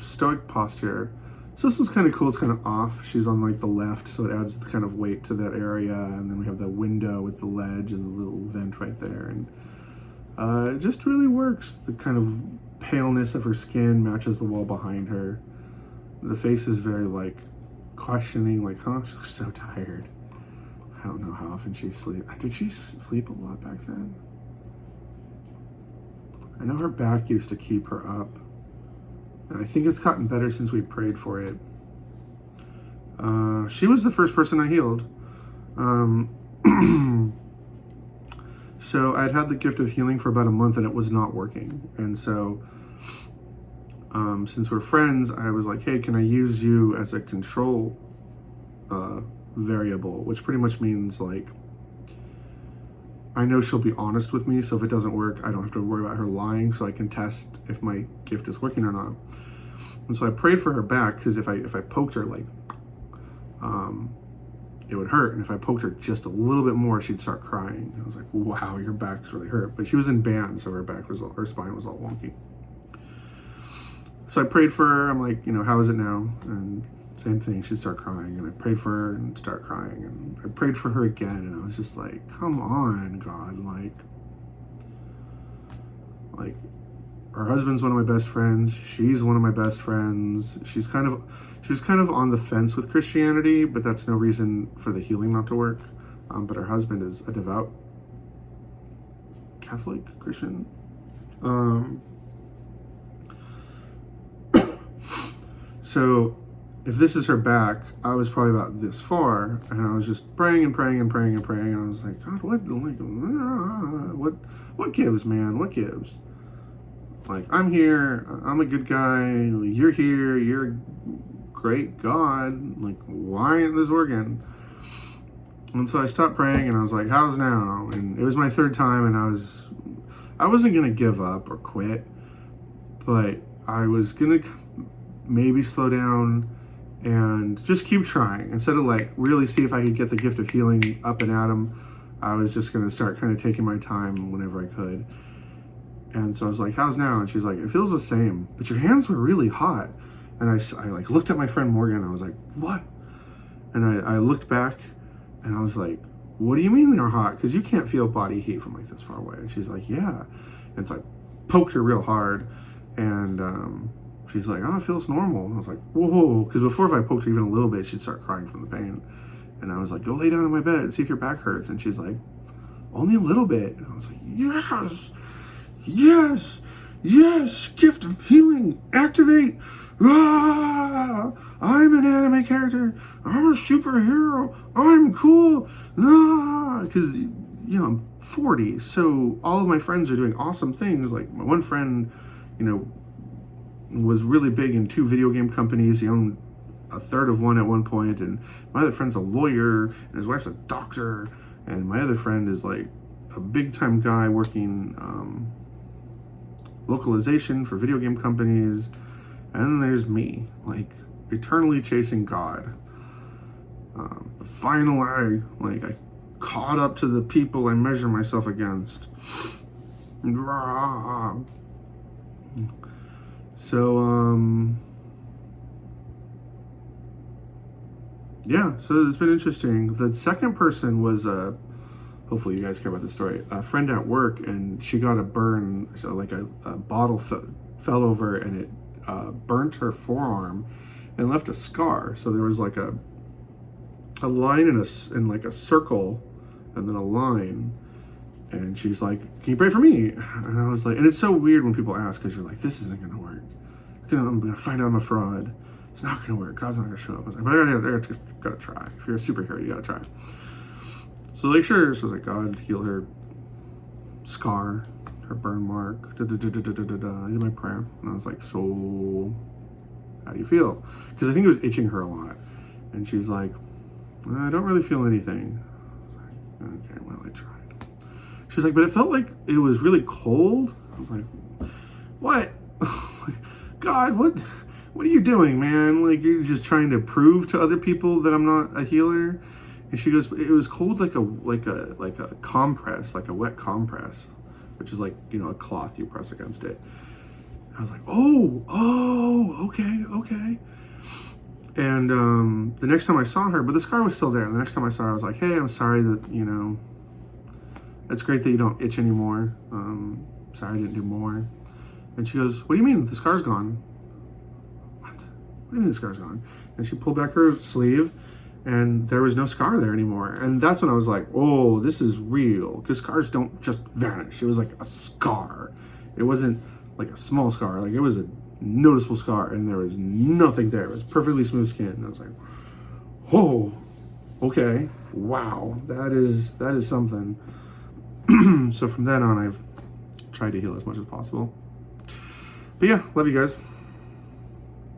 Stoic posture. So this one's kind of cool. It's kind of off. She's on like the left, so it adds the kind of weight to that area. And then we have the window with the ledge and the little vent right there. And it just really works. The kind of paleness of her skin matches the wall behind her. The face is very like questioning, like, huh? She looks so tired. I don't know how often she sleeps. Did she sleep a lot back then? I know her back used to keep her up. And I think it's gotten better since we prayed for it. She was the first person I healed. So I'd had the gift of healing for about a month and it was not working. And so since we're friends, I was like, hey, can I use you as a control variable? Which pretty much means like, I know she'll be honest with me, so if it doesn't work, I don't have to worry about her lying, so I can test if my gift is working or not. And so I prayed for her back, because if I poked her, like, it would hurt, and if I poked her just a little bit more, she'd start crying. And I was like, wow, your back's really hurt. But she was in band, so her spine was all wonky. So I prayed for her. I'm like, how is it now? And same thing, she'd start crying, and I prayed for her and start crying, and I prayed for her again, and I was just like, come on, God, like her husband's one of my best friends, she's one of my best friends, she was kind of on the fence with Christianity, but that's no reason for the healing not to work. But her husband is a devout Catholic Christian. So if this is her back, I was probably about this far, and I was just praying and praying and praying and praying, and I was like, God, what gives, man? What gives? Like, I'm here, I'm a good guy, you're here, you're a great God, like, why isn't this working? And so I stopped praying, and I was like, how's now? And it was my third time, and I wasn't gonna give up or quit, but I was gonna maybe slow down and just keep trying. Instead of like really see if I could get the gift of healing up and at him, I was just going to start kind of taking my time whenever I could. And so I was like, how's now? And she's like, it feels the same, but your hands were really hot. And I like looked at my friend Morgan. I was like, what? And I looked back and I was like, what do you mean they're hot? Because you can't feel body heat from like this far away. And she's like, yeah. And so I poked her real hard, and she's like, oh, it feels normal. I was like, whoa, because before if I poked her even a little bit, she'd start crying from the pain. And I was like, go lay down in my bed and see if your back hurts. And she's like, only a little bit. And I was like, yes, gift of healing, activate. I'm an anime character. I'm a superhero. I'm cool. Because, I'm 40, so all of my friends are doing awesome things. Like my one friend, was really big in 2 video game companies. He owned a third of one at one point, and my other friend's a lawyer, and his wife's a doctor, and my other friend is like a big-time guy working localization for video game companies, and then there's me, like eternally chasing God. Finally, I caught up to the people I measure myself against. So, yeah, so it's been interesting. The second person was, hopefully you guys care about this story, a friend at work, and she got a burn, so like a bottle fell over, and it burnt her forearm and left a scar. So there was like a line in like a circle, and then a line. And she's like, can you pray for me? And I was like, and it's so weird when people ask, because you're like, this isn't going to work. I'm going to find out I'm a fraud. It's not going to work. God's not going to show up. I was like, but I got to try. If you're a superhero, you got to try. So like, sure. So I was like, God, heal her scar, her burn mark. I did my prayer. And I was like, so how do you feel? Because I think it was itching her a lot. And she's like, I don't really feel anything. I was like, okay, well, I tried. She's like, but it felt like it was really cold. I was like, what? God, what are you doing, man? Like, you're just trying to prove to other people that I'm not a healer? And she goes, it was cold like a compress, like a wet compress, which is like, a cloth you press against it. I was like, oh, okay. And the next time I saw her, but the scar was still there. And the next time I saw her, I was like, hey, I'm sorry that, you know, it's great that you don't itch anymore. Sorry I didn't do more. And she goes, what do you mean? The scar's gone. What do you mean the scar's gone? And she pulled back her sleeve, and there was no scar there anymore. And that's when I was like, oh, this is real. Because scars don't just vanish. It was like a scar. It wasn't like a small scar. Like, it was a noticeable scar, and there was nothing there. It was perfectly smooth skin. And I was like, oh, okay. Wow. That is something. So from then on, I've tried to heal as much as possible. But yeah, love you guys.